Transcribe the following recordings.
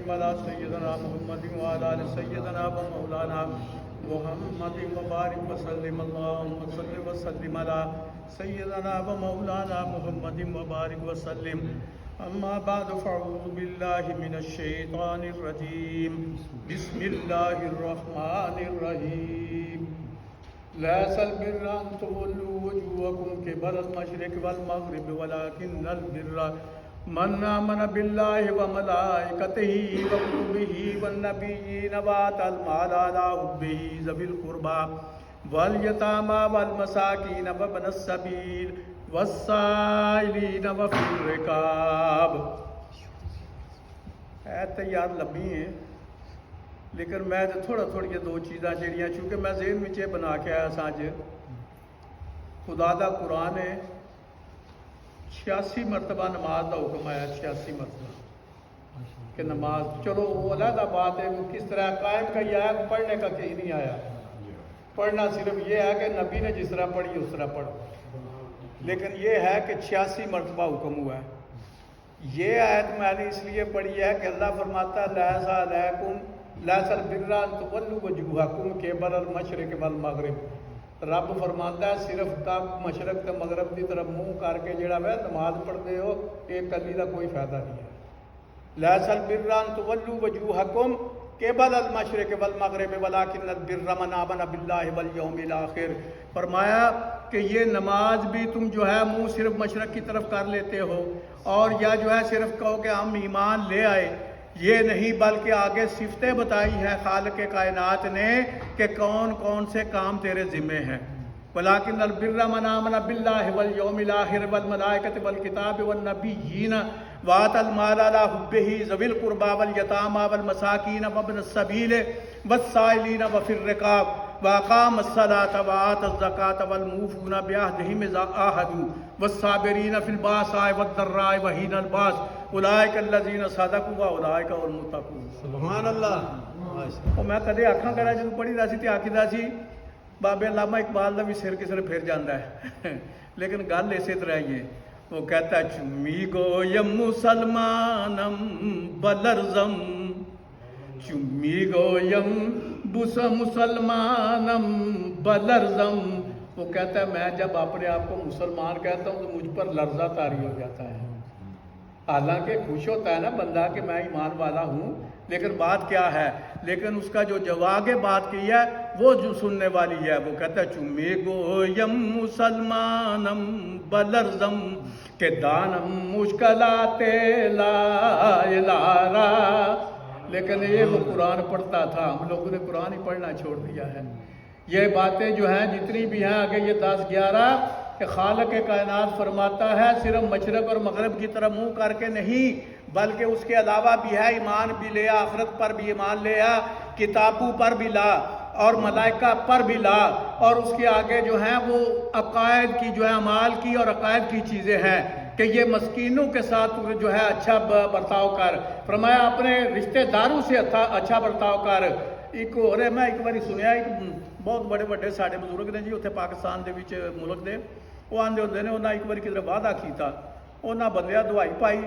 وسلم على سيدنا محمد وعلى آل سيدنا ومولانا محمد وبارك وسلم اللهم صل وسلم على سيدنا ومولانا محمد وبارك وسلم أما بعد فأعوذ بالله من الشيطان الرجيم بسم الله الرحمن الرحيم ليس البر أن تولوا وجوهكم قبل المشرق والمغرب ولكن البر من آمن بالله وملائكته وكتبه والنبيين وآتى المال على حبه ذوي القربى واليتامى والمساكين وابن السبيل والسائلين وفي الرقاب. تو یار لمبی ہیں لیکن میں تھوڑی دو چیزاں جڑیاں چونکہ میں ذہن میں بنا کے آیا سا اج خدا دا قرآن ہے 86 مرتبہ نماز دا حکم آیا 86 مرتبہ کہ نماز چلو وہ علیحدہ بات ہے وہ کس طرح قائم کا یہ آیا پڑھنے کا کہیں نہیں آیا. پڑھنا صرف یہ ہے کہ نبی نے جس طرح پڑھی اس طرح پڑھو لیکن یہ ہے کہ 86 مرتبہ حکم ہوا ہے. یہ آیت میں نے اس لیے پڑھی ہے کہ اللہ فرماتا ہے لیس علیکم لیس البر ان تولوا وجوہکم قبل المشرق والمغرب. رب فرماتا ہے صرف تب مشرق تے مغرب کی طرف منہ کر کے جڑا ہے نماز پڑھتے ہو یہ کلی کا کوئی فائدہ نہیں ہے. لیس البر ان تولوا وجوہکم قبل المشرق والمغرب ولکن البر من آمن باللہ والیوم الآخر. فرمایا کہ یہ نماز بھی تم جو ہے منہ صرف مشرق کی طرف کر لیتے ہو اور یا جو ہے صرف کہو کہ ہم ایمان لے آئے یہ نہیں بلکہ آگے صفتیں بتائی ہیں خالق کائنات نے کہ کون کون سے کام تیرے ذمے ہیں. ولیکن البر من آمن باللہ والیوم الآخر والملائکۃ والکتاب والنبیین وآتى المال على حبه ذوي القربى واليتامى والمساكين وابن السبيل والسائلين وفي الرقاب وأقام الصلاة وآتى الزكاة والموفون بعهدهم إذا عاهدوا والصابرين في البأساء والضراء وحين البأس أولئك الذين صدقوا وأولئك هم المتقون. سبحان اللہ. میں کدے آکھاں کرا جدوں پڑھی دا سی تے آکھدا سی بابے علامہ اقبال دا بھی سر کسے پھر جاندا ہے لیکن گل اسی طرح ہی ہے. وہ کہتا ہے چمی گویم مسلمانم بلرزم چمی گویم بس مسلمانم بلرزم. وہ کہتا ہے میں جب اپنے آپ کو مسلمان کہتا ہوں تو مجھ پر لرزہ طاری ہو جاتا ہے. حالانکہ خوش ہوتا ہے نا بندہ کہ میں ایمان والا ہوں لیکن بات کیا ہے لیکن اس کا جو جواب بات کی ہے وہ جو سننے والی ہے. وہ کہتا ہے چمی گویم مسلمانم بلرزم کہ دانم مشکلات لا الارا. لیکن یہ وہ قرآن پڑھتا تھا ہم لوگوں نے قرآن ہی پڑھنا چھوڑ دیا ہے. یہ باتیں جو ہیں جتنی بھی ہیں آگے یہ 10-11 کہ خالق کائنات فرماتا ہے صرف مشرق اور مغرب کی طرف منہ کر کے نہیں بلکہ اس کے علاوہ بھی ہے ایمان بھی لے آخرت پر بھی ایمان لے آ کتابوں پر بھی لا اور ملائکہ پر بھی لا اور اس کے آگے جو ہیں وہ عقائد کی جو ہے اعمال کی اور عقائد کی چیزیں ہیں کہ یہ مسکینوں کے ساتھ جو ہے اچھا برتاؤ کر. فرمایا اپنے رشتہ داروں سے اچھا برتاؤ کر. ایک اور میں ایک بار سنیا ایک بہت بڑے بڑے ساڈے بزرگ نے جی اتنے پاکستان دے وچ ملک دے وہ آندے ہوندے نے انہاں ایک بار کدھر وعدہ کیتا انہاں بندیاں دعائی پائی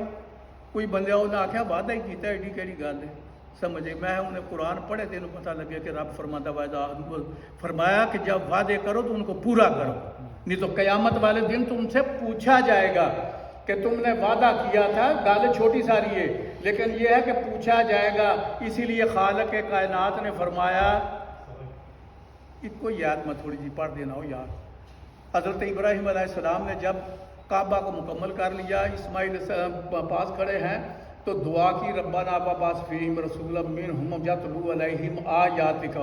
کوئی بندہ انہاں آکھیا وعدہ ہی کیتا ایڈی کیڑی گل ہے سمجھے. میں انہیں قرآن پڑھے تو انہوں پتہ لگے کہ رب فرماتا وعدہ فرمایا کہ جب وعدے کرو تو ان کو پورا کرو نہیں تو قیامت والے دن تم سے پوچھا جائے گا کہ تم نے وعدہ کیا تھا. گل چھوٹی ساری ہے لیکن یہ ہے کہ پوچھا جائے گا. اسی لیے خالق کائنات نے فرمایا ایک کو یاد میں تھوڑی جی پڑھ دینا ہو یار. حضرت ابراہیم علیہ السلام نے جب کعبہ کو مکمل کر لیا اسماعیل پاس کھڑے ہیں تو دعا کی ربنا وابعث فیہم رسولا منہم یتلو علیہم آیاتک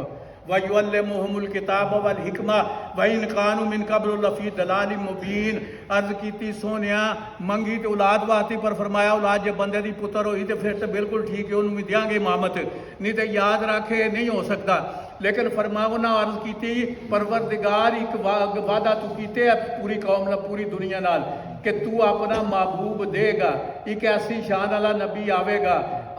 وَيُعَلِّمُهُمُ الْكِتَابَ وَالْحِکْمَةَ وَإِنْ كَانُوا مِنْ قَبْلُ لَفِي ضَلَالٍ مُبِينٍ. عرض کیتی سونیا منگی تے اولاد واسطے پر فرمایا اولاد جب بندے دی پتر ہوئی تے پھر تے بالکل ٹھیک ہے انہوں دیاں گے امامت نہیں تے یاد رکھے نہیں ہو سکتا. لیکن فرماؤ نہ عرض کیتی پروردگار ایک وعدہ تو کیتے ہے پوری قوم نال پوری دنیا نال کہ تو اپنا محبوب دے گا ایک ایسی شان والا نبی آوے گا.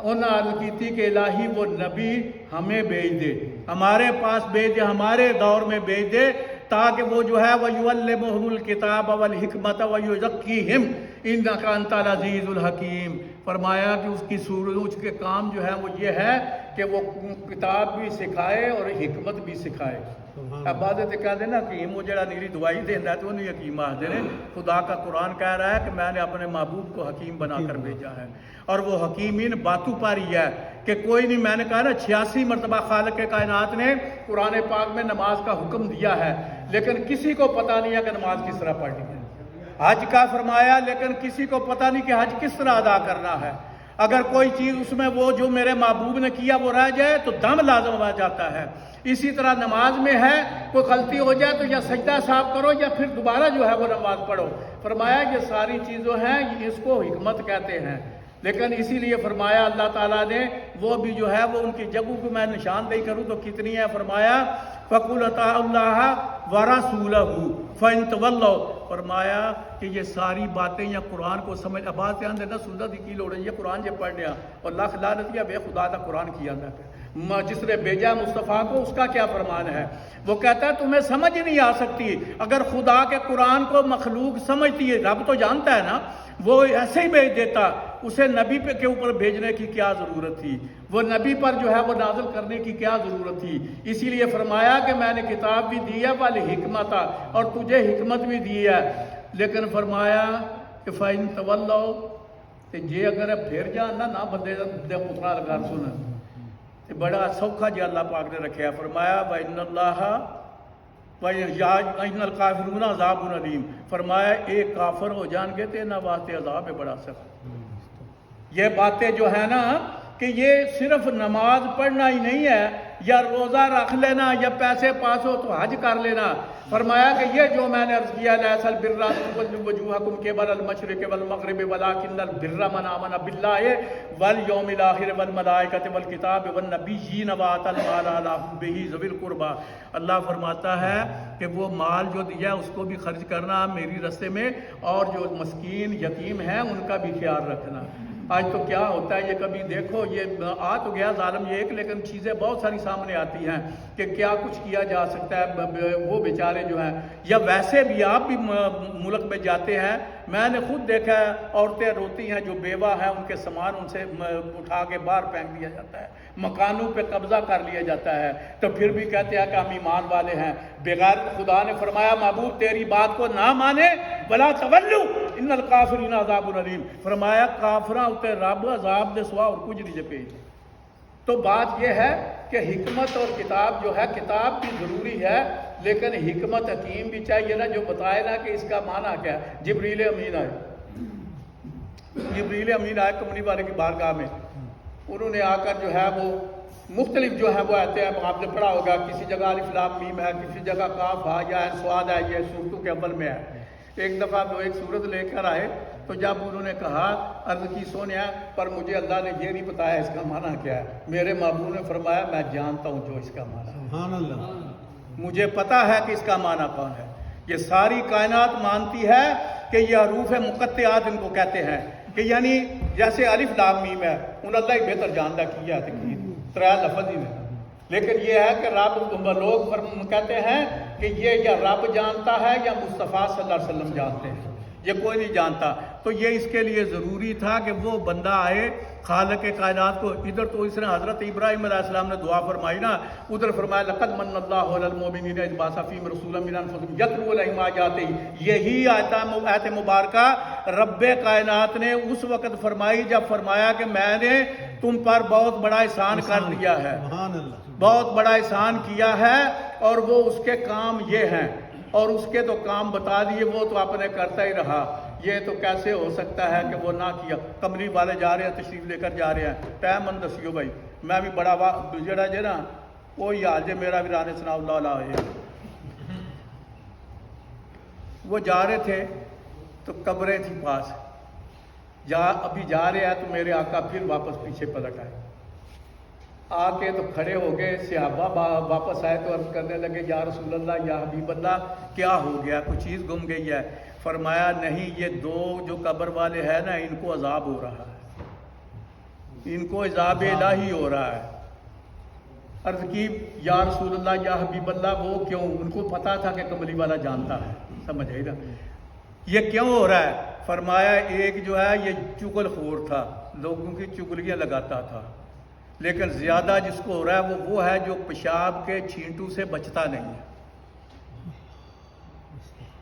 انہوں عرض کیتی کہ الہی وہ نبی ہمیں بھیج دے ہمارے پاس بھیج دے ہمارے دور میں بھیج دے تاکہ وہ جو ہے وَيُعَلِّمُهُمُ الْكِتَابَ وَالْحِكْمَةَ وَيُزَكِّيهِمْ إِنَّكَ أَنْتَ الْعَزِيزُ الْحَكِيمُ۔ فرمایا کہ اس کی اس کے کام جو ہے وہ یہ ہے کہ وہ کتاب بھی سکھائے اور حکمت بھی سکھائے۔ اب بعد تے کہہ دینا حکیم وہ جڑا نیری دوائی دیندا ہے تو انہیں حکیم آخدے نے۔ خدا کا قرآن کہہ رہا ہے کہ میں نے اپنے محبوب کو حکیم بنا کر بھیجا ہے، اور وہ حکیمین باتوں پر ہی ہے کہ کوئی نہیں۔ میں نے کہا نا 86 مرتبہ خالق کائنات نے قرآن پاک میں نماز کا حکم دیا ہے، لیکن کسی کو پتہ نہیں ہے کہ نماز کس طرح پڑھنی ہے۔ حج کا فرمایا، لیکن کسی کو پتہ نہیں کہ حج کس طرح ادا کرنا ہے۔ اگر کوئی چیز اس میں وہ جو میرے محبوب نے کیا وہ رہ جائے تو دم لازم آ جاتا ہے۔ اسی طرح نماز میں ہے، کوئی غلطی ہو جائے تو یا سجدہ صاف کرو یا پھر دوبارہ جو ہے وہ نماز پڑھو۔ فرمایا یہ ساری چیزوں ہیں، اس کو حکمت کہتے ہیں۔ لیکن اسی لیے فرمایا اللہ تعالیٰ نے وہ بھی جو ہے وہ ان کی جگہوں کو میں نشاندہی کروں تو کتنی ہے۔ فرمایا فَقُلْ اطیعوا اللَّهَ وَرَسُولَهُ فَإِن تَوَلَّوْا۔ فرمایا کہ یہ ساری باتیں یا قرآن کو سمجھ آباد سے دینا سنت کی لوڑ ہے، یہ قرآن یہ پڑھ لیا اور لاکھ لعنت یا بے خدا تھا قرآن کیا تھا جس نے بھیجا مصطفیٰ کو، اس کا کیا فرمان ہے؟ وہ کہتا ہے تمہیں سمجھ نہیں آ سکتی۔ اگر خدا کے قرآن کو مخلوق سمجھتی ہے، رب تو جانتا ہے نا، وہ ایسے ہی بھیج دیتا، اسے نبی کے اوپر بھیجنے کی کیا ضرورت تھی؟ وہ نبی پر جو ہے وہ نازل کرنے کی کیا ضرورت تھی؟ اسی لیے فرمایا کہ میں نے کتاب بھی دی ہے والحکمت، اور تجھے حکمت بھی دی ہے۔ لیکن فرمایا کہ فَإِن تَوَلَّوْا، کہ جے اگر پھر جان نہ بندے دے پترا لگا سن، بڑا سوکھا جی اللہ پاک نے رکھیا۔ فرمایا وَإِنَّ اللَّهَ وَإِنَّ الْكَافِرُونَ عَذَابٌ عَلِيمٌ۔ فرمایا ایک کافر ہو جان گے تو انہاں واسطے عذاب ہے بڑا سخت۔ یہ باتیں جو ہے نا کہ یہ صرف نماز پڑھنا ہی نہیں ہے یا روزہ رکھ لینا یا پیسے پاس ہو تو حج کر لینا۔ فرمایا کہ یہ جو میں نے عرض کیا لیس البر ان تولوا وجوہکم قبل المشرق والمغرب ولکن البر من آمن باللہ والیوم الاخر والملائکۃ والکتاب والنبیین وآتى المال علی حبہ ذوی القربى۔ اللہ فرماتا ہے کہ وہ مال جو دیا اس کو بھی خرچ کرنا میری راستے میں، اور جو مسکین یتیم ہیں ان کا بھی خیال رکھنا۔ آج تو کیا ہوتا ہے، یہ کبھی دیکھو، یہ آ تو گیا ظالم یہ ایک، لیکن چیزیں بہت ساری سامنے آتی ہیں کہ کیا کچھ کیا جا سکتا ہے۔ وہ بیچارے جو ہیں، یا ویسے بھی آپ بھی ملک میں جاتے ہیں، میں نے خود دیکھا ہے عورتیں روتی ہیں جو بیوہ ہیں، ان کے سامان ان سے اٹھا کے باہر پھینک دیا جاتا ہے، مکانوں پہ قبضہ کر لیا جاتا ہے، تو پھر بھی کہتے ہیں کہ ہم ایمان والے ہیں۔ بغیر خدا نے فرمایا محبوب تیری بات کو نہ مانے ولا تولوا ان الکافرین عذاب علیم۔ فرمایا کافراں اتے رب عذاب دے سوا اور کچھ نہیں جپے۔ تو بات یہ ہے کہ حکمت اور کتاب جو ہے، کتاب بھی ضروری ہے لیکن حکمت حکیم بھی چاہیے نا، جو بتائے نا کہ اس کا معنی کیا ہے۔ جبریل امین آئے، جبریل امین آئے کمنی والے کی بارگاہ میں، انہوں نے آ کر جو ہے وہ مختلف جو ہے وہ آتے ہیں، آپ نے پڑھا ہوگا، کسی جگہ الف لام میم ہے، کسی جگہ کاف ہا یا عین صاد ہے، یہ صورتوں کے اول میں ہے۔ ایک دفعہ وہ ایک صورت لے کر آئے تو جب انہوں نے کہا عرض کی سونیا پر مجھے اللہ نے یہ نہیں بتایا اس کا معنی کیا ہے، میرے محبوب نے فرمایا میں جانتا ہوں جو اس کا معنی ہے، سبحان اللہ، مجھے پتا ہے کہ اس کا معنی کون ہے۔ یہ ساری کائنات مانتی ہے کہ یہ حروف مقطعات ان کو کہتے ہیں، کہ یعنی جیسے الف لام میم ہے، ان اللہ ہی بہتر جانتا کیا ہے تقدیر ترا لفظ ہی میں، لیکن یہ ہے کہ رب لوگ کہتے ہیں کہ یہ یا رب جانتا ہے یا مصطفیٰ صلی اللہ علیہ وسلم جانتے ہیں، یہ کوئی نہیں جانتا۔ تو یہ اس کے لیے ضروری تھا کہ وہ بندہ آئے خالق کائنات کو۔ ادھر تو اس نے حضرت ابراہیم علیہ السلام نے دعا فرمائی نا، ادھر فرمایا لقد من اللہ علی المؤمنین اذ بعث فیہم رسولا من انفسہم یتلو علیہم آیاتہ۔ یہی آیت مبارکہ رب کائنات نے اس وقت فرمائی جب فرمایا کہ میں نے تم پر بہت بڑا احسان کر دیا ہے، بہت بڑا احسان کیا ہے، اور وہ اس کے کام یہ ہیں، اور اس کے تو کام بتا دیے، وہ تو آپ نے کرتا ہی رہا۔ یہ تو کیسے ہو سکتا ہے کہ وہ نہ کیا؟ کمری والے جا رہے ہیں، تشریف لے کر جا رہے ہیں، ٹائم من دسیو بھائی، میں بھی بڑا جڑا جے نا وہی حال جے میرا بھی رانے سنا اللہ علیہ۔ وہ جا رہے تھے تو قبریں تھی پاس، ابھی جا رہے ہیں تو میرے آقا پھر واپس پیچھے پلٹ آئے، آ کے تو کھڑے ہو گئے، صحابہ واپس آئے تو عرض کرنے لگے یا رسول اللہ یا حبیب اللہ کیا ہو گیا، کچھ چیز گم گئی ہے؟ فرمایا نہیں، یہ دو جو قبر والے ہیں نا ان کو عذاب ہو رہا ہے، ان کو عذاب الہی ہو رہا ہے۔ عرض کی یا رسول اللہ یا حبیب اللہ وہ کیوں؟ ان کو پتا تھا کہ کملی والا جانتا ہے، سمجھ آئی نا، یہ کیوں ہو رہا ہے؟ فرمایا ایک جو ہے یہ چغل خور تھا، لوگوں کی چگلیاں لگاتا تھا، لیکن زیادہ جس کو ہو رہا ہے وہ ہے جو پیشاب کے چھینٹو سے بچتا نہیں ہے۔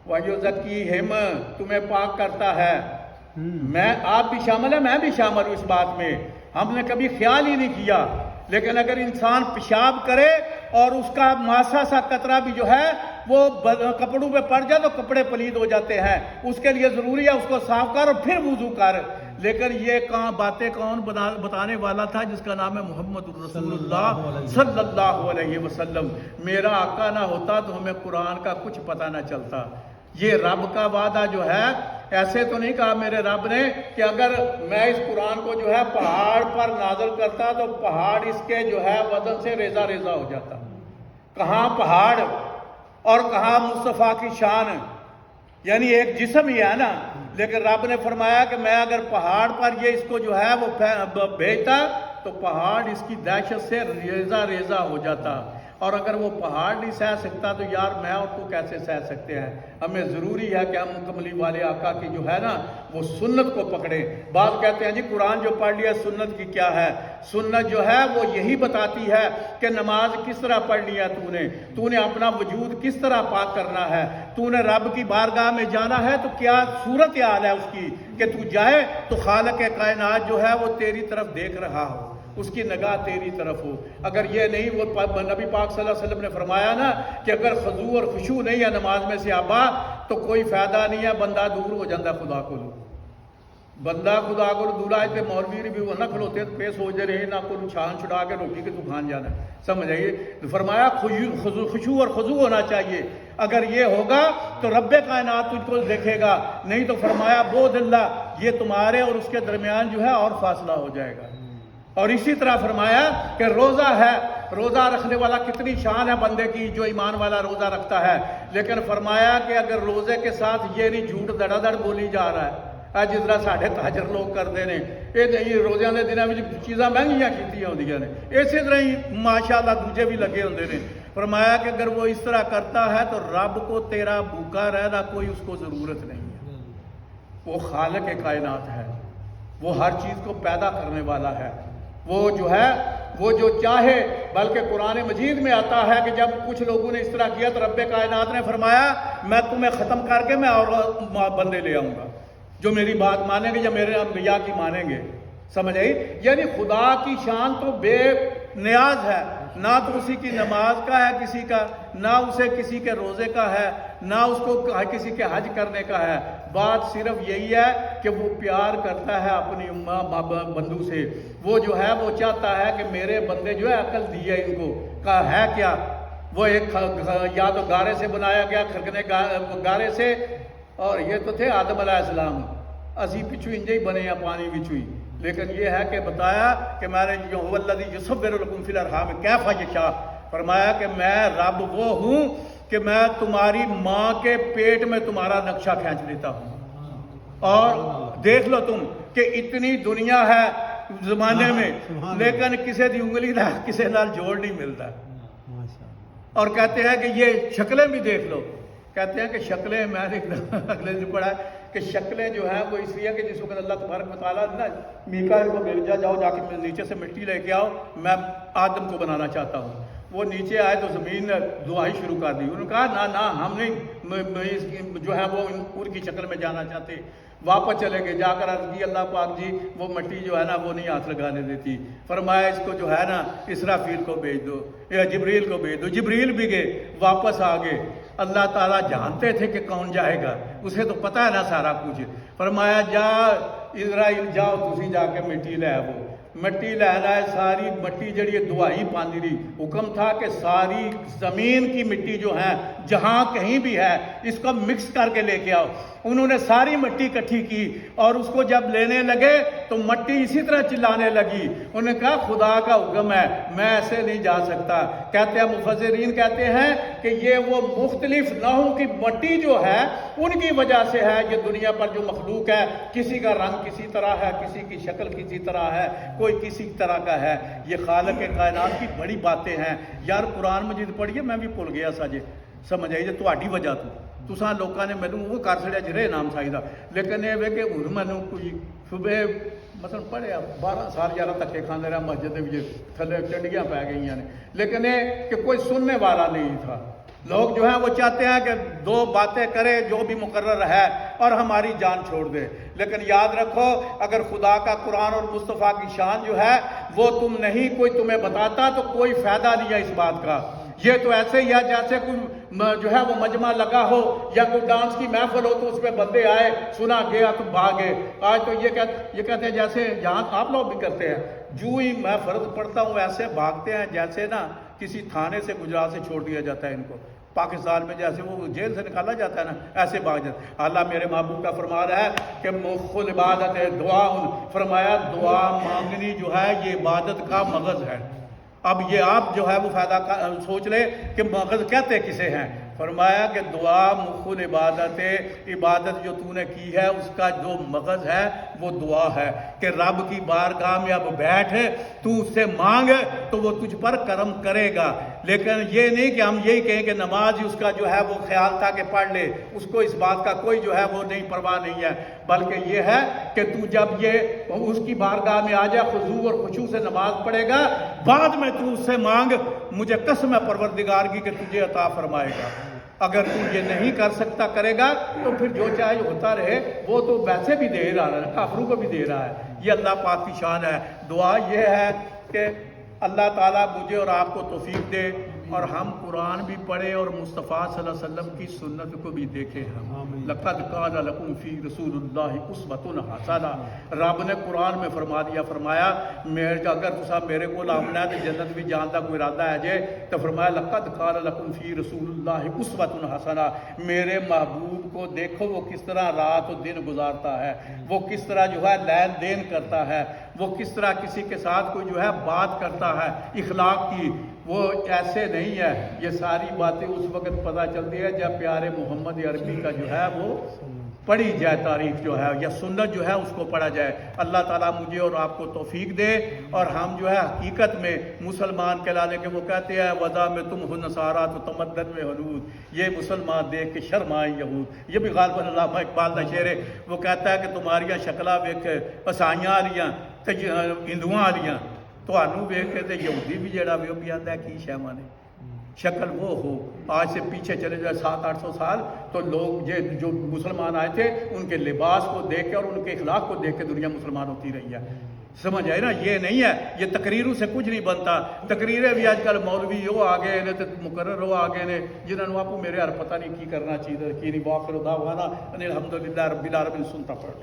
وَيُزَكِّيهِمْ، تمہیں پاک کرتا ہے۔ میں آپ بھی شامل ہے، میں بھی شامل ہوں اس بات میں، ہم نے کبھی خیال ہی نہیں کیا، لیکن اگر انسان پیشاب کرے اور اس کا ماسا سا قطرہ بھی جو ہے وہ کپڑوں پہ پڑ جائے تو کپڑے پلید ہو جاتے ہیں، اس کے لیے ضروری ہے اس کو صاف کر اور پھر وضو کر۔ لیکن یہ باتیں کون بتانے والا تھا؟ جس کا نام ہے محمد رسول اللہ صلی اللہ علیہ وسلم۔ میرا آقا نہ ہوتا تو ہمیں قرآن کا کچھ پتہ نہ چلتا۔ یہ رب کا وعدہ جو ہے، ایسے تو نہیں کہا میرے رب نے کہ اگر میں اس قرآن کو جو ہے پہاڑ پر نازل کرتا تو پہاڑ اس کے جو ہے وزن سے ریزہ ریزہ ہو جاتا۔ کہاں پہاڑ اور کہاں مصطفیٰ کی شان، یعنی ایک جسم ہی ہے نا، لیکن رب نے فرمایا کہ میں اگر پہاڑ پر یہ اس کو جو ہے وہ بھیجتا تو پہاڑ اس کی دہشت سے ریزہ ریزہ ہو جاتا، اور اگر وہ پہاڑ نہیں سہ سکتا تو یار میں اور تو کیسے سہ سکتے ہیں؟ ہمیں ضروری ہے کہ ہم کملی والے آقا کی جو ہے نا وہ سنت کو پکڑیں۔ بعض کہتے ہیں جی قرآن جو پڑھ لیا سنت کی کیا ہے؟ سنت جو ہے وہ یہی بتاتی ہے کہ نماز کس طرح پڑھنی ہے، تو نے اپنا وجود کس طرح پاک کرنا ہے، تو نے رب کی بارگاہ میں جانا ہے تو کیا صورت حال ہے اس کی کہ تو جائے تو خالق کائنات جو ہے وہ تیری طرف دیکھ رہا ہو، اس کی نگاہ تیری طرف ہو۔ اگر یہ نہیں، وہ نبی پاک صلی اللہ علیہ وسلم نے فرمایا نا کہ اگر خضوع اور خشوع نہیں ہے نماز میں سے آبا تو کوئی فائدہ نہیں ہے، بندہ دور ہو جاتا خدا کو، بندہ خدا کو دورا ہے۔ مولوی بھی وہ نہ کھلوتے تو پیس ہو جائے رہے نہ کوئی چھان چھڑا کے روٹی کے تو کھان جانا، سمجھ آئیے۔ فرمایا خشوع اور خضوع ہونا چاہیے، اگر یہ ہوگا تو رب کائنات تجھ کو دیکھے گا، نہیں تو فرمایا بودھ اللہ، یہ تمہارے اور اس کے درمیان جو ہے اور فاصلہ ہو جائے گا۔ اور اسی طرح فرمایا کہ روزہ ہے، روزہ رکھنے والا کتنی شان ہے بندے کی جو ایمان والا روزہ رکھتا ہے، لیکن فرمایا کہ اگر روزے کے ساتھ یہ نہیں جھوٹ دڑا دڑ بولی جا رہا ہے جس طرح ساڑھے تاجر لوگ کرتے ہیں، یہ روزیاں دے دنوں میں چیزاں مہنگیاں کیتیاں ہوندیاں نے، اسی طرح ہی ماشاءاللہ دوجے بھی لگے ہوندے نے۔ فرمایا کہ اگر وہ اس طرح کرتا ہے تو رب کو تیرا بھوکا رہنا کوئی اس کو ضرورت نہیں ہے، وہ خالق کائنات ہے، وہ ہر چیز کو پیدا کرنے والا ہے، وہ جو ہے وہ جو چاہے، بلکہ قرآن مجید میں آتا ہے کہ جب کچھ لوگوں نے اس طرح کیا تو رب کائنات نے فرمایا میں تمہیں ختم کر کے میں اور بندے لے آؤں گا جو میری بات مانیں گے یا میرے انبیاء کی مانیں گے، سمجھ آئی؟ یعنی خدا کی شان تو بے نیاز ہے، نہ تو اسی کی نماز کا ہے کسی کا، نہ اسے کسی کے روزے کا ہے، نہ اس کو کسی کے حج کرنے کا ہے، بات صرف یہی ہے کہ وہ پیار کرتا ہے اپنی بندوں سے، وہ جو ہے وہ چاہتا ہے کہ میرے بندے جو ہے عقل دی ہے ان کو، کہا ہے کیا؟ وہ ایک یا تو گارے سے بنایا گیا، کھرکنے گارے سے، اور یہ تو تھے آدم علیہ السلام، اسی پچھو انجے ہی بنے ہیں پانی پچھو ہی، لیکن یہ ہے کہ بتایا کہ میں نے جو والذی یصور لکم فی الارحام کیف یشاء، فرمایا کہ میں رب وہ ہوں کہ میں تمہاری ماں کے پیٹ میں تمہارا نقشہ کھینچ لیتا ہوں، اور دیکھ لو تم کہ اتنی دنیا ہے زمانے میں لیکن کسی دی انگلی نہ کسی نال جوڑ نہیں ملتا، اور کہتے ہیں کہ یہ شکلیں بھی دیکھ لو، کہتے ہیں کہ شکلیں، میں نے اگلے دن پڑھا کہ شکلیں جو ہیں وہ اس لیے کہ جس وقت اللہ تبارک و تعالیٰ نا میکائیل کو بھیجا جاؤ جا کے نیچے سے مٹی لے کے آؤ میں آدم کو بنانا چاہتا ہوں، وہ نیچے آئے تو زمین نے دعائی شروع کر دی، انہوں نے کہا نہ ہم نہیں جو ہے وہ ان کی شکل میں جانا چاہتے، واپس چلے گئے، جا کر عرض کی اللہ پاک جی وہ مٹی جو ہے نا وہ نہیں ہاتھ لگانے دیتی، فرمایا اس کو جو ہے نا اسرافیل کو بھیج دو یا جبریل کو بھیج دو، جبریل بھی گئے واپس آ گئے، اللہ تعالیٰ جانتے تھے کہ کون جائے گا، اسے تو پتہ ہے نا سارا کچھ، فرمایا جا اسرائیل جاؤ تسی جا کے مٹی لے آو، مٹی لے آئے، ساری مٹی جڑی دعائی پاندی رہی، حکم تھا کہ ساری زمین کی مٹی جو ہے جہاں کہیں بھی ہے اس کو مکس کر کے لے کے آؤ، انہوں نے ساری مٹی اکٹھی کی اور اس کو جب لینے لگے تو مٹی اسی طرح چلانے لگی. انہوں نے کہا خدا کا حکم ہے، میں ایسے نہیں جا سکتا. کہتے ہیں مفسرین کہتے ہیں کہ یہ وہ مختلف نوعوں کی مٹی جو ہے ان کی وجہ سے ہے. یہ دنیا پر جو مخلوق ہے کسی کا رنگ کسی طرح ہے، کسی کی شکل کسی طرح ہے، کوئی کسی طرح کا ہے. یہ خالق کائنات کی بڑی باتیں ہیں یار. قرآن مجید پڑھیے، میں بھی بھول گیا سا جی، سمجھ آئی جی تہاڈی وجہ تو تساں لوکاں نے مینوں وہ کر چھڑیا جرے نام چاہیے، لیکن یہ کہ ہن مینوں کوئی صبح مثلا پڑھیا 12 سال یار دھکے کھاندے رہا مسجد دے تھلے چنڈیاں پی گئی نے، لیکن یہ کہ کوئی سننے والا نہیں تھا. لوگ جو ہیں وہ چاہتے ہیں کہ 2 باتیں کرے جو بھی مقرر ہے اور ہماری جان چھوڑ دے. لیکن یاد رکھو اگر خدا کا قرآن اور مصطفیٰ کی شان جو ہے وہ تم نہیں کوئی تمہیں بتاتا تو کوئی فائدہ نہیں ہے اس بات کا. یہ تو ایسے ہی ہے جیسے کوئی جو ہے وہ مجمع لگا ہو یا کوئی ڈانس کی محفل ہو تو اس پہ بندے آئے، سنا گیا تو بھاگے. آج تو یہ کہتے ہیں جیسے یہاں آپ لوگ بھی کرتے ہیں، جو ہی میں فرض پڑھتا ہوں ایسے بھاگتے ہیں جیسے نا کسی تھانے سے گجرات سے چھوڑ دیا جاتا ہے ان کو. پاکستان میں جیسے وہ جیل سے نکالا جاتا ہے نا ایسے بھاگ جاتے. اللہ میرے محبوب کا فرما رہا ہے کہ مخ العبادت دعا، فرمایا دعا مانگنی جو ہے یہ عبادت کا مغز ہے. اب یہ آپ جو ہے وہ فائدہ سوچ لے کہ مغز کہتے کسے ہیں. فرمایا کہ دعا مخ العبادت، عبادت جو تو نے کی ہے اس کا جو مغز ہے وہ دعا ہے کہ رب کی بارگاہ میں اب بیٹھ تو اس سے مانگ تو وہ تجھ پر کرم کرے گا. لیکن یہ نہیں کہ ہم یہی کہیں کہ نماز ہی اس کا جو ہے وہ خیال تھا کہ پڑھ لے، اس کو اس بات کا کوئی جو ہے وہ نہیں پرواہ نہیں ہے، بلکہ یہ ہے کہ تو جب یہ اس کی بارگاہ میں آ جائے خضوع اور خشوع سے نماز پڑھے گا، بعد میں تو اس سے مانگ، مجھے قسم ہے پروردگار کی کہ تجھے عطا فرمائے گا. اگر تو یہ نہیں کر سکتا کرے گا تو پھر جو چاہے ہوتا رہے، وہ تو ویسے بھی دے رہا ہے، کافروں کو بھی دے رہا ہے. یہ اللہ پاک کی شان ہے. دعا یہ ہے کہ اللہ تعالیٰ مجھے اور آپ کو توفیق دے اور ہم قرآن بھی پڑھیں اور مصطفیٰ صلی اللہ علیہ وسلم کی سنت کو بھی دیکھیں. ہم لقد کان لکم فی رسول اللہ اسوۃ حسنہ. رب نے قرآن میں فرما دیا، فرمایا اگر تسا میرے کو آمنا ہے تو جنت بھی جان کا کوئی ارادہ ہے جے تو فرمایا لقد کان لکم فی رسول اللہ اسوۃ حسنہ. میرے محبوب کو دیکھو وہ کس طرح رات و دن گزارتا ہے، وہ کس طرح جو ہے لین دین کرتا ہے، وہ کس طرح کسی کے ساتھ کوئی جو ہے بات کرتا ہے اخلاق کی. وہ ایسے نہیں ہے. یہ ساری باتیں اس وقت پتہ چلتی ہے جب پیارے محمد عربی کا جو ہے وہ پڑھی جائے، تاریخ جو ہے یا سنت جو ہے اس کو پڑھا جائے. اللہ تعالیٰ مجھے اور آپ کو توفیق دے اور ہم جو ہے حقیقت میں مسلمان کہلانے کے. وہ کہتے ہیں وضع میں تم ہو نصارا تو تمدن میں حدود، یہ مسلمان دیکھ کے شرمائے یہود. یہ بھی غالباً علامہ اقبال کا شعر ہے. وہ کہتا ہے کہ تمہاریاں شکلہ ویکھ عیسائیاں والیاں تے ہندوؤں والیاں، تمہوں ویکھ کے تے یہودی بھی جڑا وہ بھی آتا ہے کی شے مانے شکل وہ ہو. آج سے پیچھے چلے جائے 700-800 سال تو لوگ یہ جو مسلمان آئے تھے ان کے لباس کو دیکھ کے اور ان کے اخلاق کو دیکھ کے دنیا مسلمان ہوتی رہی ہے. سمجھ آئے نا؟ یہ نہیں ہے، یہ تقریروں سے کچھ نہیں بنتا. تقریریں بھی آج کل مولوی وہ آ گئے نے تو مقرر وہ آ گئے نے جنہوں آپ کو میرے ہر پتہ نہیں کی کرنا چاہیے کی نہیں. باخر دعوانا الحمدللہ رب العالمین. سنتا پڑھ